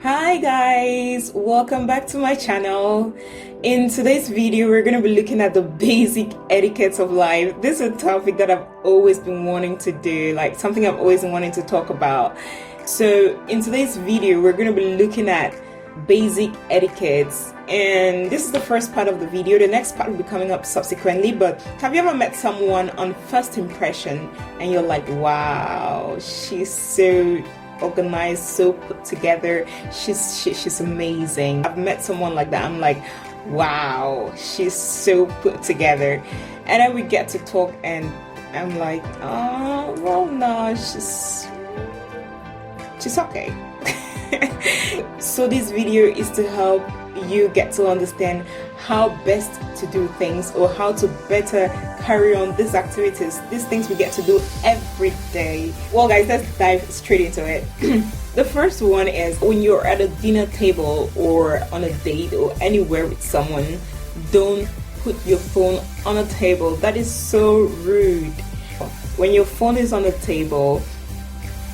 Hi guys, welcome back to my channel. In today's video we're going to be looking at the basic etiquettes of life. This is a topic that I've always been wanting to do, like something I've always been wanting to talk about. So in today's video we're going to be looking at basic etiquettes, and this is the first part of the video. The next part will be coming up subsequently. But have you ever met someone on first impression and you're like, wow, she's so organized, so put together, she's amazing. I've met someone like that. I'm like, wow, she's so put together. And then we get to talk and I'm like, oh well, no, she's okay. So this video is to help you get to understand how best to do things, or how to better carry on these activities, these things we get to do every day. Well guys, let's dive straight into it. The first one is when you're at a dinner table or on a date or anywhere with someone, don't put your phone on a table. That is so rude. When your phone is on the table,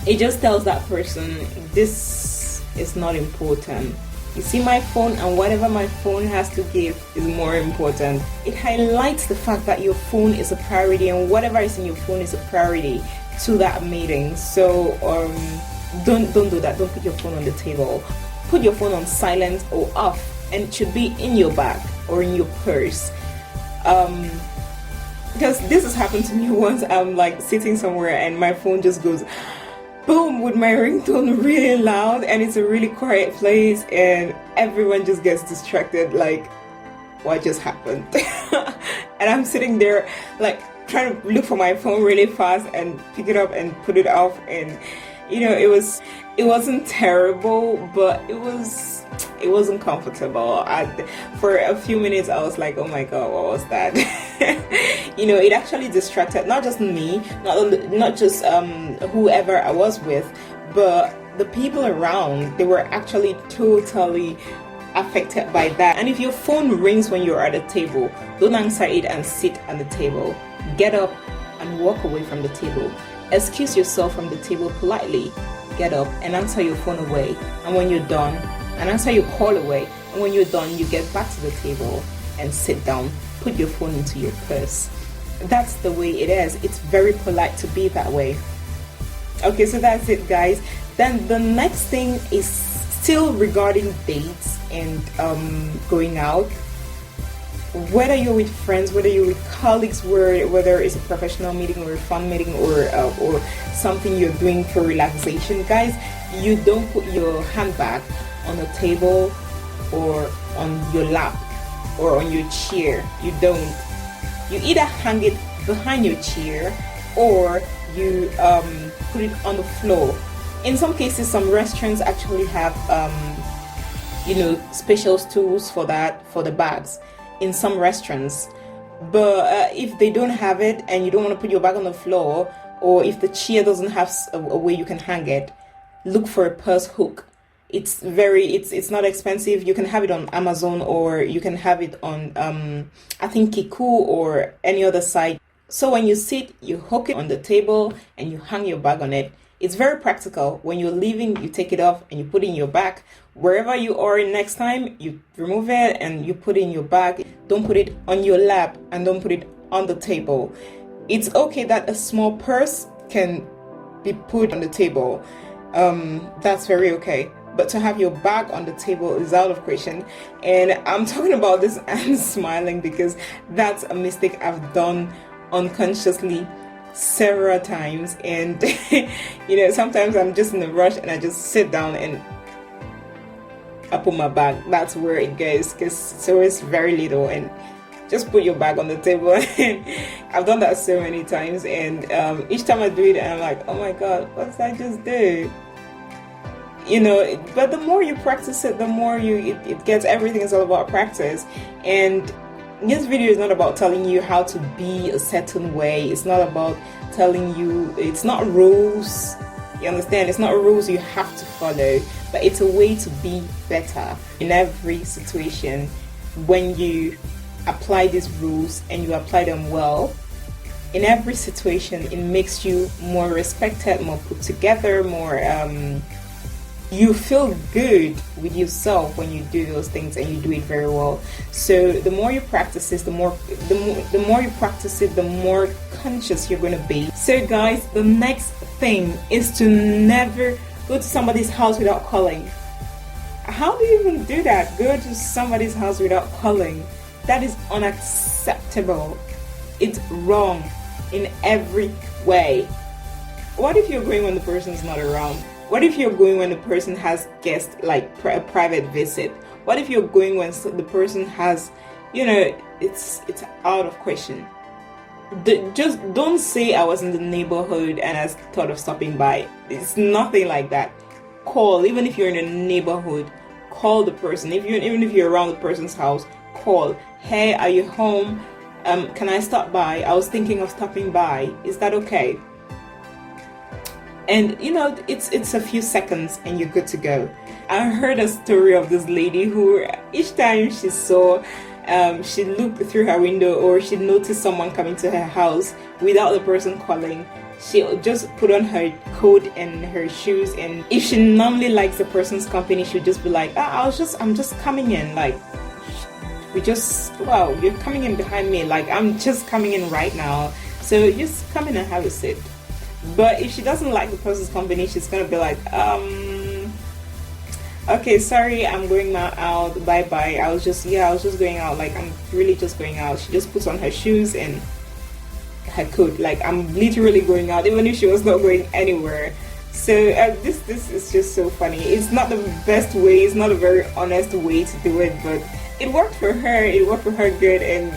it just tells that person this is not important. You see my phone, and whatever my phone has to give is more important. It highlights the fact that your phone is a priority, and whatever is in your phone is a priority to that meeting. So don't do that. Don't put your phone on the table. Put your phone on silent or off, and it should be in your bag or in your purse. Because this has happened to me once. I'm like sitting somewhere and my phone just goes boom with my ringtone really loud, and it's a really quiet place and everyone just gets distracted, like what just happened? And I'm sitting there like trying to look for my phone really fast and pick it up and put it off, and you know, it wasn't terrible, but it wasn't comfortable. For a few minutes I was like, oh my god, what was that? You know, it actually distracted not just me, not just whoever I was with, but the people around. They were actually totally affected by that. And if your phone rings when you're at a table, don't answer it and sit at the table. Get up and walk away from the table. Excuse yourself from the table politely. Get up and answer your phone away, and when you're done, and answer your call away, and when you're done, you get back to the table and sit down. Put your phone into your purse. That's the way it is. It's very polite to be that way. Okay, so that's it guys. Then the next thing is still regarding dates and going out. Whether you're with friends, whether you're with colleagues, whether it's a professional meeting or a fun meeting or something you're doing for relaxation, guys, you don't put your handbag on a table or on your lap or on your chair. You don't. You either hang it behind your chair or you put it on the floor. In some cases, some restaurants actually have special stools for that, for the bags, in some restaurants. But if they don't have it and you don't want to put your bag on the floor, or if the chair doesn't have a way you can hang it, look for a purse hook. It's not expensive. You can have it on Amazon, or you can have it on I think Kiku or any other site. So when you sit, you hook it on the table and you hang your bag on it. It's very practical. When you're leaving, you take it off and you put it in your bag. Wherever you are next time, you remove it and you put it in your bag. Don't put it on your lap and don't put it on the table. It's okay that a small purse can be put on the table. That's very okay. But to have your bag on the table is out of question. And I'm talking about this and smiling because that's a mistake I've done unconsciously several times. And you know, sometimes I'm just in a rush and I just sit down and I put my bag. That's where it goes, because so it's very little, and just put your bag on the table. And I've done that so many times, and each time I do it, I'm like, oh my god, what did I just do? You know, but the more you practice it, the more it gets. Everything is all about practice. And this video is not about telling you how to be a certain way. It's not about telling you, it's not rules. You understand? It's not rules you have to follow, but it's a way to be better in every situation. When you apply these rules and you apply them well, in every situation, it makes you more respected, more put together, more You feel good with yourself when you do those things and you do it very well. So the more you practice it, the more you practice it, the more conscious you're going to be. So guys, the next thing is to never go to somebody's house without calling. How do you even do that? Go to somebody's house without calling. That is unacceptable. It's wrong in every way. What if you're going when the person's not around? What if you're going when the person has guests, like a private visit? What if you're going when the person has, it's out of question. Just don't say I was in the neighborhood and I thought of stopping by. It's nothing like that. Call, even if you're in a neighborhood, call the person. Even if you're around the person's house, call. Hey, are you home? Can I stop by? I was thinking of stopping by. Is that okay? And it's a few seconds and you're good to go. I heard a story of this lady who each time she saw, she looked through her window or she noticed someone coming to her house without the person calling, she just put on her coat and her shoes, and if she normally likes the person's company, she'd just be like, I'm just coming in, like, wow, you're coming in behind me, like I'm just coming in right now, so just come in and have a sit. But if she doesn't like the person's company, she's gonna be like, okay, sorry, I'm going out, bye bye. I was just going out, like I'm really just going out. She just puts on her shoes and her coat, like I'm literally going out, even if she was not going anywhere. So this is just so funny. It's not the best way, it's not a very honest way to do it, but it worked for her. It worked for her good, and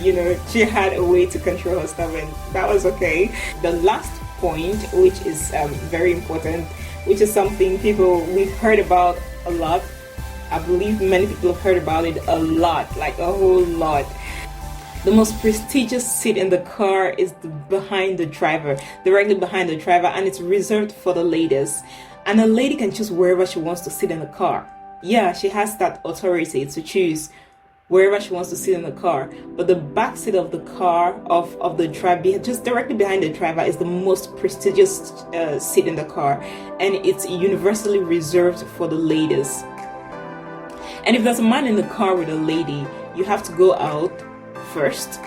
she had a way to control her stuff, and that was okay. The last point, which is very important, which is something we've heard about a lot. I believe many people have heard about it a lot, like a whole lot. The most prestigious seat in the car is behind the driver, directly behind the driver, and it's reserved for the ladies. And a lady can choose wherever she wants to sit in the car. Yeah, she has that authority to choose wherever she wants to sit in the car. But the back seat of the car, of the driver, just directly behind the driver, is the most prestigious seat in the car, and it's universally reserved for the ladies. And if there's a man in the car with a lady, you have to go out first,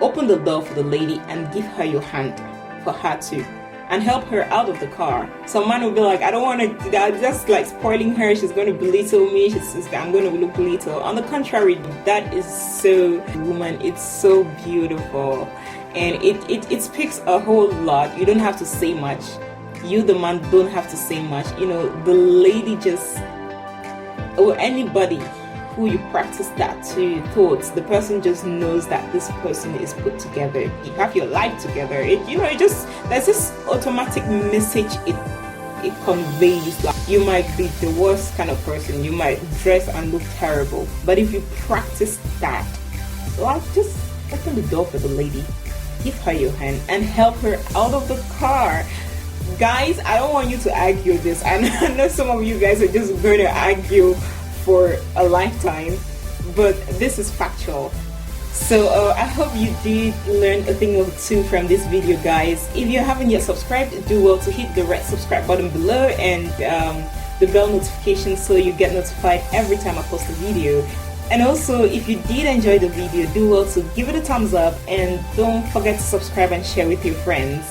open the door for the lady, and give her your hand for her to, and help her out of the car. Some man will be like, I don't want to, that's like spoiling her, she's going to belittle me, I'm going to look little. On the contrary, that is so woman, it's so beautiful, and it speaks a whole lot. You don't have to say much. You, the man, don't have to say much. The lady just, or anybody who you practice that to thoughts, the person just knows that this person is put together. You have your life together. There's this automatic message it conveys. Like, you might be the worst kind of person, you might dress and look terrible, but if you practice that, like, just open the door for the lady, give her your hand, and help her out of the car. Guys, I don't want you to argue this. I know some of you guys are just going to argue for a lifetime, but this is factual. So I hope you did learn a thing or two from this video, guys. If you haven't yet subscribed, do well to hit the red subscribe button below and the bell notification so you get notified every time I post a video. And also, if you did enjoy the video, do well to give it a thumbs up, and don't forget to subscribe and share with your friends.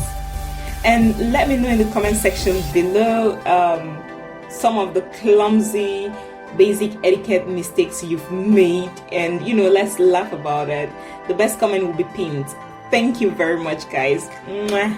And let me know in the comment section below some of the clumsy basic etiquette mistakes you've made, and let's laugh about it. The best comment will be pinned. Thank you very much, guys. Mwah.